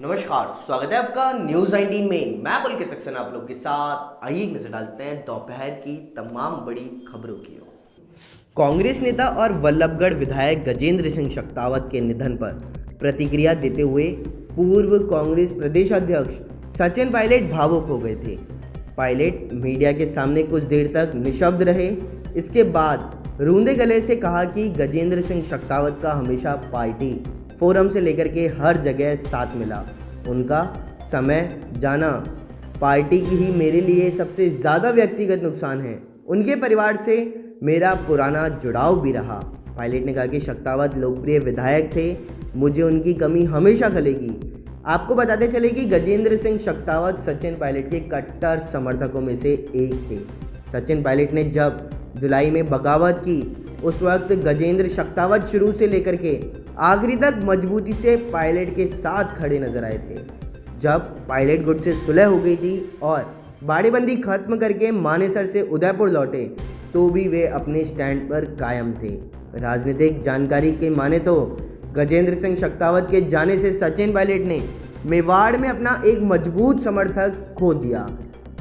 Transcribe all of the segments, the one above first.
नमस्कार, स्वागत है आपका न्यूज 19 में। मैं पुलकित सक्सेना आप लोग के साथ। आइए नजर डालते हैं दोपहर की तमाम बड़ी खबरों की ओर। कांग्रेस नेता और वल्लभगढ़ विधायक गजेंद्र सिंह शक्तावत के निधन पर प्रतिक्रिया देते हुए पूर्व कांग्रेस प्रदेश अध्यक्ष सचिन पायलट भावुक हो गए थे। पायलट मीडिया के सामने कुछ देर तक निशब्द रहे। इसके बाद रूंधे गले से कहा कि गजेंद्र सिंह शक्तावत का हमेशा पार्टी फोरम से लेकर के हर जगह साथ मिला। उनका समय जाना पार्टी की ही मेरे लिए सबसे ज़्यादा व्यक्तिगत नुकसान है। उनके परिवार से मेरा पुराना जुड़ाव भी रहा। पायलट ने कहा कि शक्तावत लोकप्रिय विधायक थे, मुझे उनकी कमी हमेशा खलेगी। आपको बताते चले कि गजेंद्र सिंह शक्तावत सचिन पायलट के कट्टर समर्थकों में से एक थे। सचिन पायलट ने जब जुलाई में बगावत की, उस वक्त गजेंद्र शक्तावत शुरू से लेकर के आखिरी तक मजबूती से पायलट के साथ खड़े नजर आए थे। जब पायलट गुट से सुलह हो गई थी और बाड़ेबंदी खत्म करके मानेसर से उदयपुर लौटे, तो भी वे अपने स्टैंड पर कायम थे। राजनीतिक जानकारी के माने तो गजेंद्र सिंह शक्तावत के जाने से सचिन पायलट ने मेवाड़ में अपना एक मजबूत समर्थक खो दिया।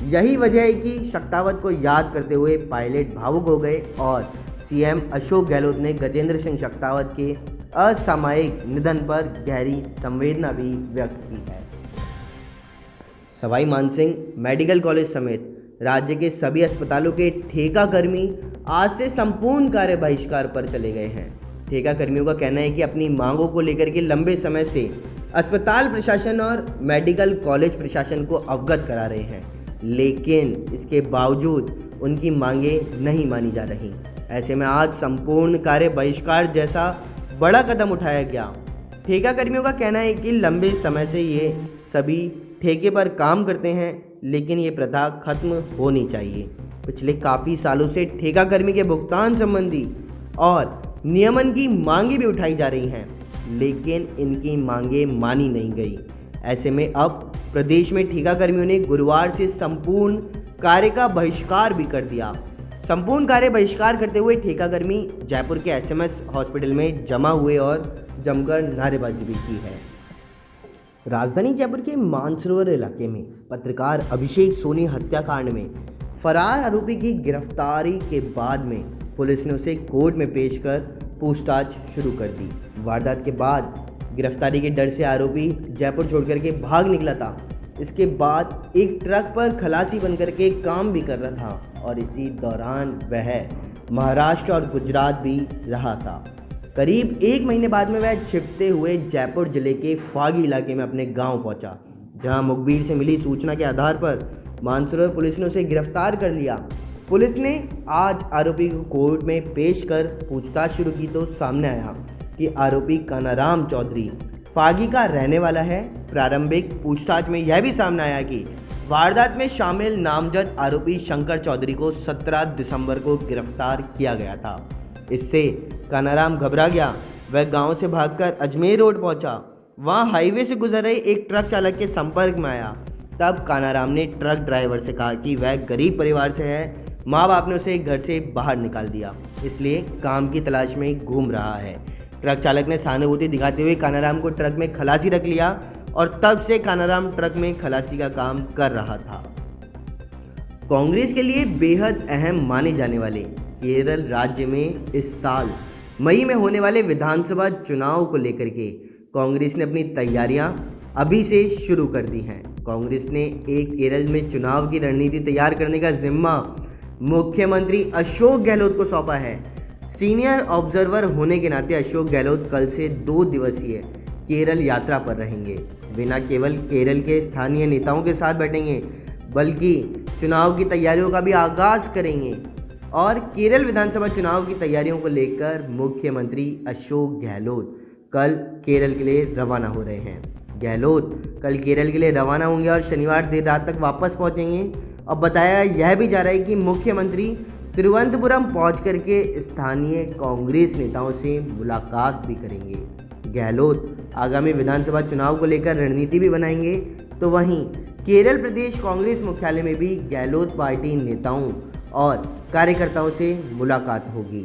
यही वजह है कि शक्तावत को याद करते हुए पायलट भावुक हो गए और सीएम अशोक गहलोत ने गजेंद्र सिंह शक्तावत के असामयिक निधन पर गहरी संवेदना भी व्यक्त की है। सवाई मानसिंह मेडिकल कॉलेज समेत राज्य के सभी अस्पतालों के ठेका कर्मी आज से संपूर्ण कार्य बहिष्कार पर चले गए हैं। ठेका कर्मियों का कहना है कि अपनी मांगों को लेकर के लंबे समय से अस्पताल प्रशासन और मेडिकल कॉलेज प्रशासन को अवगत करा रहे हैं, लेकिन इसके बावजूद उनकी मांगें नहीं मानी जा रही। ऐसे में आज संपूर्ण कार्य बहिष्कार जैसा बड़ा कदम उठाया गया। ठेका कर्मियों का कहना है कि लंबे समय से ये सभी ठेके पर काम करते हैं, लेकिन ये प्रथा खत्म होनी चाहिए। पिछले काफ़ी सालों से ठेका कर्मी के भुगतान संबंधी और नियमन की मांगें भी उठाई जा रही हैं, लेकिन इनकी मांगें मानी नहीं गई। ऐसे में अब प्रदेश में ठेका कर्मियों ने गुरुवार से संपूर्ण कार्य का बहिष्कार भी कर दिया। संपूर्ण कार्य बहिष्कार करते हुए ठेका कर्मी जयपुर के एसएमएस हॉस्पिटल में जमा हुए और जमकर नारेबाजी भी की है। राजधानी जयपुर के मानसरोवर इलाके में पत्रकार अभिषेक सोनी हत्याकांड में फरार आरोपी की गिरफ्तारी के बाद में पुलिस ने उसे कोर्ट में पेश कर पूछताछ शुरू कर दी। वारदात के बाद गिरफ्तारी के डर से आरोपी जयपुर छोड़कर के भाग निकला था। इसके बाद एक ट्रक पर खलासी बनकर के काम भी कर रहा था और इसी दौरान वह महाराष्ट्र और गुजरात भी रहा था। करीब एक महीने बाद में वह छिपते हुए जयपुर जिले के फागी इलाके में अपने गांव पहुंचा, जहां मुखबिर से मिली सूचना के आधार पर मानसरोवर पुलिस ने उसे गिरफ्तार कर लिया। पुलिस ने आज आरोपी को कोर्ट में पेश कर पूछताछ शुरू की तो सामने आया कि आरोपी कानाराम चौधरी फागी का रहने वाला है। प्रारंभिक पूछताछ में यह भी सामने आया कि वारदात में शामिल नामजद आरोपी शंकर चौधरी को 17 दिसंबर को गिरफ्तार किया गया था। इससे कानाराम घबरा गया। वह गांव से भागकर अजमेर रोड पहुंचा। वहां हाईवे से गुजर रहे एक ट्रक चालक के संपर्क में आया। तब कानाराम ने ट्रक ड्राइवर से कहा कि वह गरीब परिवार से है, माँ बाप ने उसे घर से बाहर निकाल दिया, इसलिए काम की तलाश में घूम रहा है। ट्रक चालक ने सहानुभूति दिखाते हुए कानाराम को ट्रक में खलासी रख लिया और तब से कानाराम ट्रक में खलासी का काम कर रहा था। कांग्रेस के लिए बेहद अहम माने जाने वाले केरल राज्य में इस साल मई में होने वाले विधानसभा चुनाव को लेकर के कांग्रेस ने अपनी तैयारियां अभी से शुरू कर दी हैं। कांग्रेस ने एक केरल में चुनाव की रणनीति तैयार करने का जिम्मा मुख्यमंत्री अशोक गहलोत को सौंपा है। सीनियर ऑब्जर्वर होने के नाते अशोक गहलोत कल से 2 दिवसीय केरल यात्रा पर रहेंगे। वे न केवल केरल के स्थानीय नेताओं के साथ बैठेंगे, बल्कि चुनाव की तैयारियों का भी आगाज करेंगे। और केरल विधानसभा चुनाव की तैयारियों को लेकर मुख्यमंत्री अशोक गहलोत कल केरल के लिए रवाना हो रहे हैं। गहलोत कल केरल के लिए रवाना होंगे और शनिवार देर रात तक वापस पहुंचेंगे। अब बताया यह भी जा रहा है कि मुख्यमंत्री तिरुवनंतपुरम पहुंच करके स्थानीय कांग्रेस नेताओं से मुलाकात भी करेंगे। गहलोत आगामी विधानसभा चुनाव को लेकर रणनीति भी बनाएंगे, तो वहीं केरल प्रदेश कांग्रेस मुख्यालय में भी गहलोत पार्टी नेताओं और कार्यकर्ताओं से मुलाकात होगी।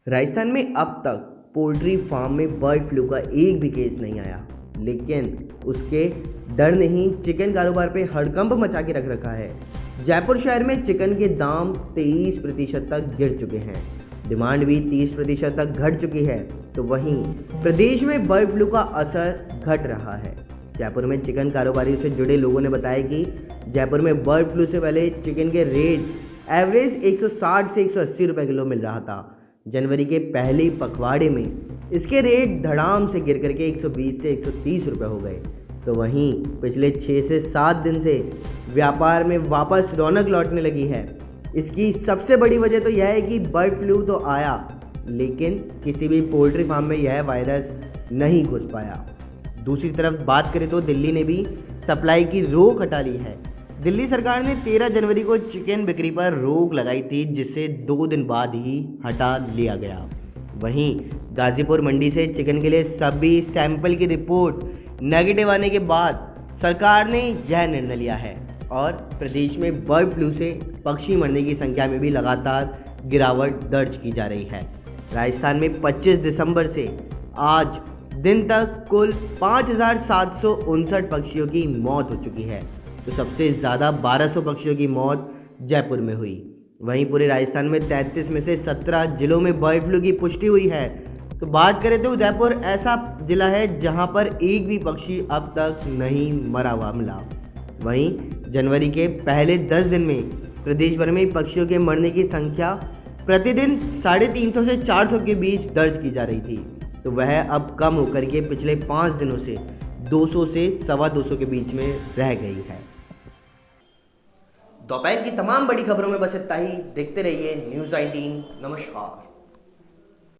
राजस्थान में अब तक पोल्ट्री फार्म में बर्ड फ्लू का एक भी केस नहीं आया। लेकिन उसके डर ने ही चिकन कारोबार पे हड़कंप मचा के रख रखा है। जयपुर शहर में चिकन के दाम 23% तक गिर चुके हैं, डिमांड भी 30% तक घट चुकी है। तो वहीं प्रदेश में बर्ड फ्लू का असर घट रहा है। जयपुर में चिकन कारोबारियों से जुड़े लोगों ने बताया कि जयपुर में बर्ड फ्लू से पहले चिकन के रेट एवरेज 160 से 180 रुपये किलो मिल रहा था। जनवरी के पहले पखवाड़े में इसके रेट धड़ाम से गिर करके 120 से 130 रुपये हो गए। तो वहीं पिछले 6 से 7 दिन से व्यापार में वापस रौनक लौटने लगी है। इसकी सबसे बड़ी वजह तो यह है कि बर्ड फ्लू तो आया, लेकिन किसी भी पोल्ट्री फार्म में यह वायरस नहीं घुस पाया। दूसरी तरफ बात करें तो दिल्ली ने भी सप्लाई की रोक हटा ली है। दिल्ली सरकार ने 13 जनवरी को चिकन बिक्री पर रोक लगाई थी, जिसे 2 दिन बाद ही हटा लिया गया। वहीं गाजीपुर मंडी से चिकन के लिए सभी सैंपल की रिपोर्ट नेगेटिव आने के बाद सरकार ने यह निर्णय लिया है और प्रदेश में बर्ड फ्लू से पक्षी मरने की संख्या में भी लगातार गिरावट दर्ज की जा रही है। राजस्थान में 25 दिसंबर से आज दिन तक कुल 5,759 पक्षियों की मौत हो चुकी है। तो सबसे ज़्यादा 1200 पक्षियों की मौत जयपुर में हुई। वहीं पूरे राजस्थान में 33 में से 17 जिलों में बर्ड फ्लू की पुष्टि हुई है। तो बात करें तो उदयपुर ऐसा जिला है जहां पर एक भी पक्षी अब तक नहीं मरा हुआ मिला। वहीं जनवरी के पहले 10 दिन में प्रदेश भर में पक्षियों के मरने की संख्या प्रतिदिन 350 से 400 के बीच दर्ज की जा रही थी। तो वह अब कम होकर के पिछले 5 दिनों से 200 से 225 के बीच में रह गई है। दोपहर की तमाम बड़ी खबरों में बस इतना ही। देखते रहिए न्यूज़ 18। नमस्कार।